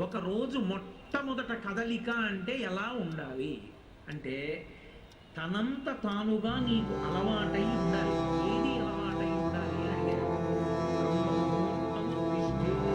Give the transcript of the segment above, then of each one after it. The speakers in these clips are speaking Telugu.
ఒకరోజు మొట్టమొదట కదలిక అంటే ఎలా ఉండాలి అంటే తనంత తానుగా నీకు అలవాటై ఉండాలి. ఏది అలవాటై ఉండాలి అంటే బ్రహ్మముహూర్తము తిష్టేత్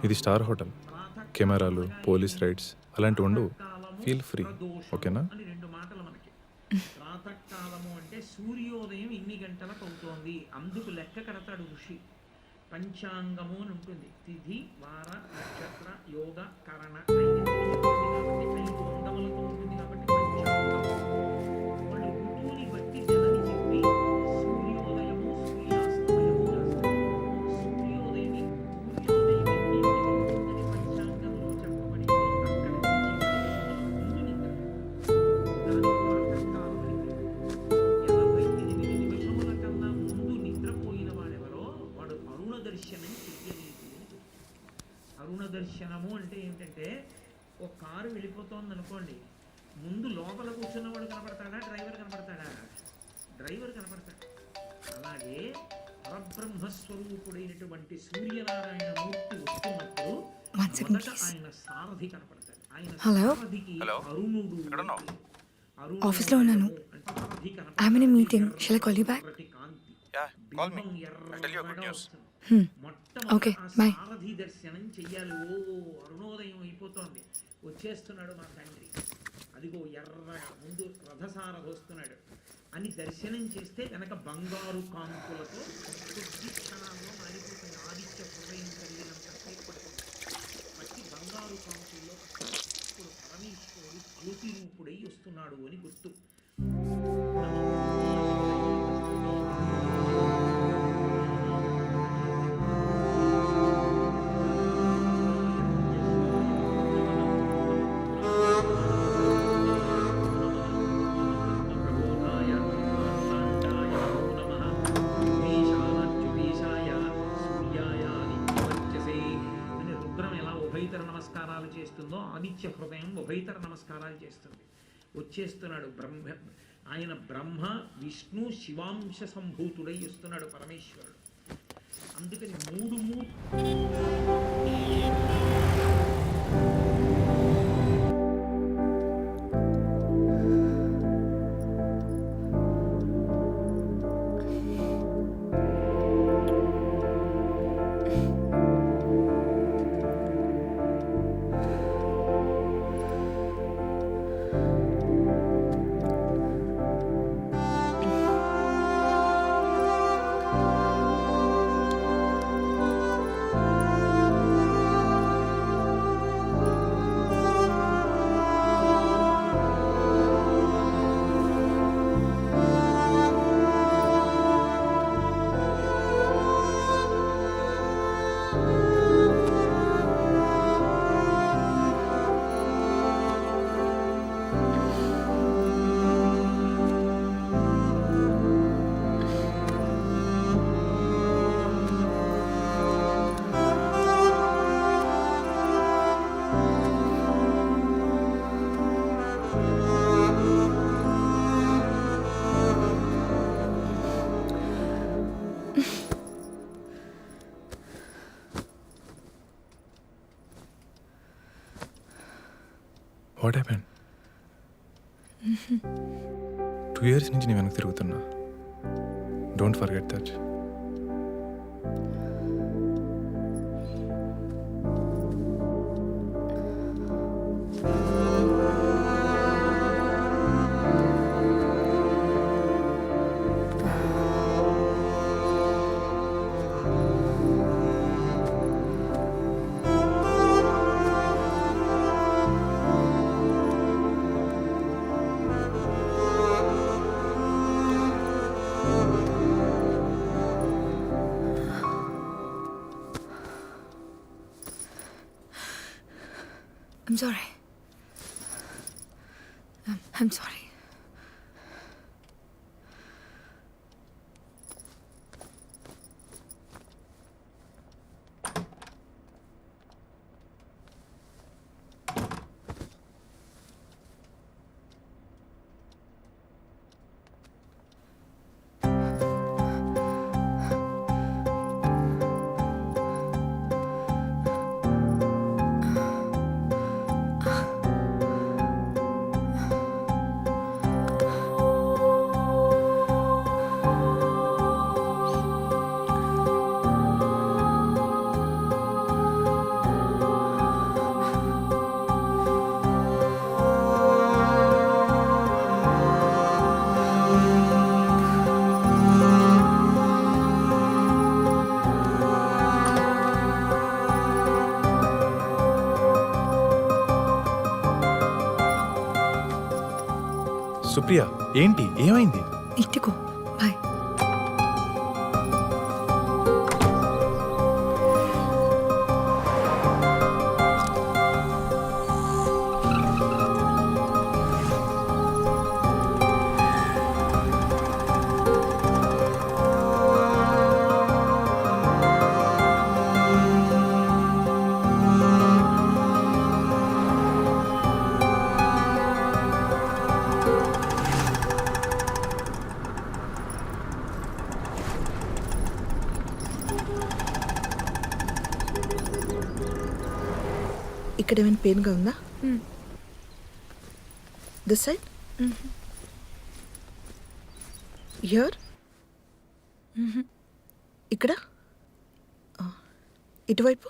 ఇది స్టార్ హోటల్. కెమెరాలు, పోలీస్ రైడ్స్ అలాంటివి ఉండవు. ఫీల్ ఫ్రీ, ఓకేనా? అని రెండు మాటలు మనకి. ప్రాతకాలము అంటే సూర్యోదయం ఇన్ని గంటలకు అవుతోంది, అందుకు లెక్క కడతాడు ఋషి. పంచాంగము అని ఉంటుంది. తిథి, వార, నక్షత్ర, యోగ, కరణ 5 అంగములతో ఉంటుంది కాబట్టి పంచాంగము. వాళ్ళు ఋతువుని బట్టి నెలని చెప్పి సూర్యోదయము, సూర్యాస్తమయము రాస్తారు. సూర్యోదయం పంచాంగంలో చెప్పబడిందో అక్కడి నుంచి ముందు నిద్ర. దానికి ప్రాతకాలం అని పేరు. 48 నిమిషముల కన్నా ముందు నిద్రపోయిన వాడెవరో వాడు అరుణ దర్శనం చెయ్యలేదు అని చెప్తారు. అరుణ దర్శనము అంటే ఏమిటంటే ఒక కారు వెళ్ళిపోతోంది అనుకోండి, ముందు లోపల కూర్చున్నవాడు కనపడతాడా, డ్రైవర్ కనపడతాడా? డ్రైవర్ కనపడతాడు. అలాగే పరబ్రహ్మస్వరూపుడైనటువంటి సూర్యనారాయణ మూర్తి వస్తున్నప్పుడు మొదట ఆయన సారథి కనపడతాడు. ఆయన సారథికి అరుణుడు. ఆఫీస్లో ఉన్నాను. I'm in a meeting. Shall I call you back? Okay, bye. సారథి దర్శనం చెయ్యాలి. ఓ అరుణోదయం అయిపోతోంది, వచ్చేస్తున్నాడు మా తండ్రి, అదిగో ఎర్రగా ముందు రథసారథి వస్తున్నాడు అని దర్శనం చేస్తే వెనక బంగారు కాంతులతో కొద్ది క్షణాల్లో మారిపోతుంది. ఆదిత్య హృదయం కలిగినంత పట్టి బంగారు కాంతుల్లో ఇప్పుడు పరమేశ్వరుడు జ్యోతి రూపుడై వస్తున్నాడు అని గుర్తు. నమస్కారాలు చేస్తుందో ఆదిత్య హృదయం ఉభయతర నమస్కారాలు చేస్తుంది. వచ్చేస్తున్నాడు బ్రహ్మ. ఆయన బ్రహ్మ, విష్ణు, శివాంశ సంభూతుడై వస్తున్నాడు పరమేశ్వరుడు. అందుకని మూడు వాట్ హ్యాపెండ్? 2 years నుంచి నేను వెనక్కి తిరుగుతున్నా. Don't forget that. I'm sorry. I'm sorry. Supriya ఏంటి ఏమైంది? ఇంటికో బాయ్. ఇక్కడ ఏమైనా పెయిన్గా ఉందా? దిస్ సైడ్, హియర్, ఇక్కడ, ఇటువైపు.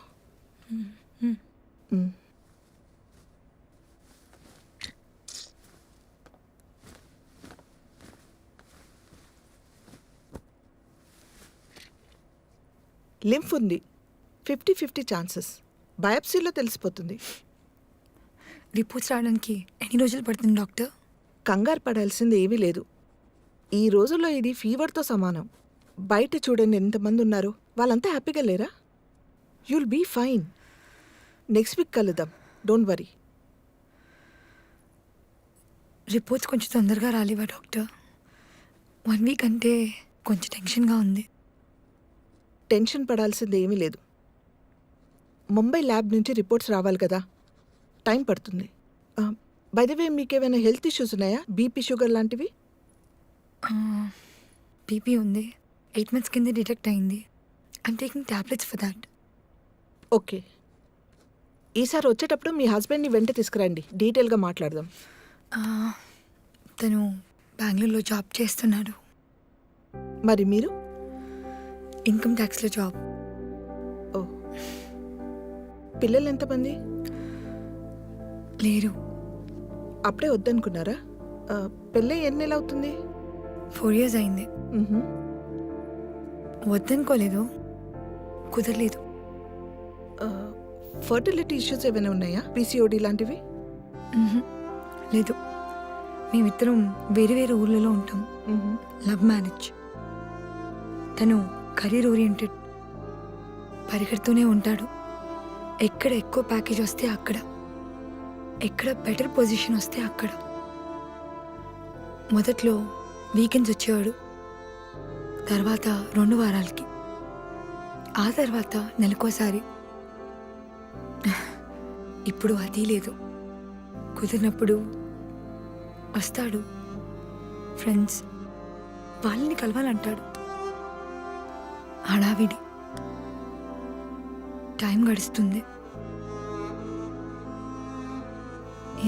లింఫ్ ఉంది, 50-50 ఛాన్సెస్. బయాప్సీలో తెలిసిపోతుంది. రిపోర్ట్స్ రావడానికి ఎన్ని రోజులు పడుతుంది డాక్టర్? కంగారు పడాల్సింది ఏమీ లేదు. ఈ రోజుల్లో ఇది ఫీవర్తో సమానం. బయట చూడండి ఎంతమంది ఉన్నారు, వాళ్ళంతా హ్యాపీగా లేరా? You'll be fine. Next week కలుద్దాం, డోంట్ వరీ. రిపోర్ట్స్ కొంచెం తొందరగా రాలేవా డాక్టర్? 1 వీక్ అంటే కొంచెం టెన్షన్గా ఉంది. టెన్షన్ పడాల్సింది ఏమీ లేదు. ముంబై ల్యాబ్ నుంచి రిపోర్ట్స్ రావాలి కదా, టైం పడుతుంది. బై ద వే, మీకేమైనా హెల్త్ ఇష్యూస్ ఉన్నాయా? బీపీ, షుగర్ లాంటివి? బీపీ ఉంది, 8 months కింద డిటెక్ట్ అయింది. I'm taking tablets for that. Okay, ఈసారి వచ్చేటప్పుడు మీ హస్బెండ్ని వెంట తీసుకురండి, డీటెయిల్గా మాట్లాడదాం. తను బెంగళూరులో జాబ్ చేస్తున్నాడు. మరి మీరు? Income ట్యాక్స్లో job. ఓ, పిల్లలు ఎంతమంది? లేరు. అప్పుడే వద్దనుకున్నారా? పెళ్ళి ఎన్ని నెలలు అవుతుంది? 4 years అయింది. వద్దనుకోలేదు, కుదరలేదు. ఫర్టిలిటీ ఇష్యూస్ ఏమైనా ఉన్నాయా? పీసీఓడి లాంటివి? లేదు, మేమిద్దరం వేరే వేరే ఊర్లలో ఉంటాం. Love marriage. తను కెరీర్ ఓరియంటెడ్, పరిగెడుతూనే ఉంటాడు. ఎక్కడ ఎక్కువ ప్యాకేజ్ వస్తే అక్కడ, ఎక్కడ బెటర్ పొజిషన్ వస్తే అక్కడ. మొదట్లో వీకెండ్స్ వచ్చేవాడు, తర్వాత 2 వారాలకి, ఆ తర్వాత నెలకోసారి. ఇప్పుడు అది లేదు. కుదిరినప్పుడు వస్తాడు. ఫ్రెండ్స్ వాళ్ళని కలవాలంటాడు. హడావిడి. టైం గడుస్తుంది.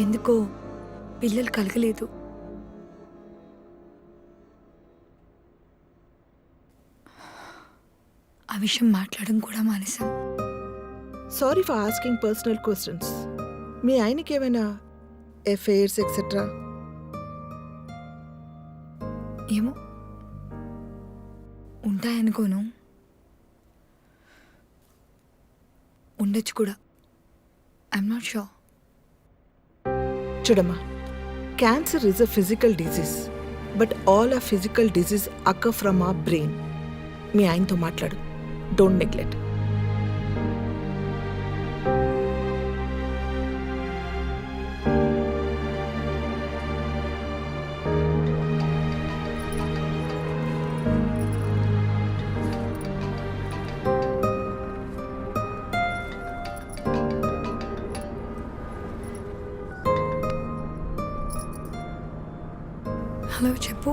ఎందుకో పిల్లలు కలగలేదు. ఆ విషయం మాట్లాడడం కూడా మానేశాం. Sorry for asking personal questions. మీ ఆయనకి ఏమైనా ఎఫైర్స్ ఎక్సెట్రా? ఏమో, ఉంటాయనుకోను, ఉండొచ్చు కూడా. I'm not sure. చూడమ్మా, cancer is a physical disease, but all a physical disease occur from a brain. మీ ఆయనతో మాట్లాడు, డోంట్ నెగ్లెక్ట్. హలో, చెప్పు.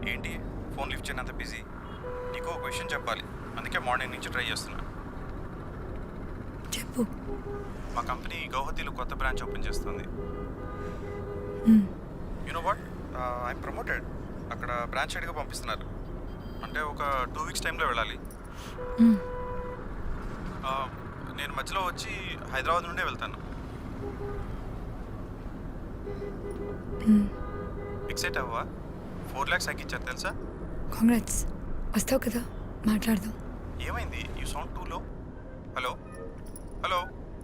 ఏంటి ఫోన్ లిఫ్ట్ చేయనంత బిజీ? నీకు ఒక విషయం చెప్పాలి, అందుకే మార్నింగ్ నుంచి ట్రై చేస్తున్నా. చెప్పు. మా కంపెనీ గౌహతిలో కొత్త బ్రాంచ్ ఓపెన్ చేస్తుంది. You know what, I'm promoted. అక్కడ బ్రాంచ్ హెడ్గా పంపిస్తున్నారు. అంటే ఒక 2 weeks టైంలో వెళ్ళాలి. నేను మధ్యలో వచ్చి హైదరాబాద్ నుండే వెళ్తాను. ఫిక్సెట్ అవ్వా? 4 lakhs తగ్గించారు తెలుసా? కాంగ్రాట్స్. వస్తావు కదా, మాట్లాడదాం. ఏమైంది? యూ సౌండ్ టూ లో. Hello hello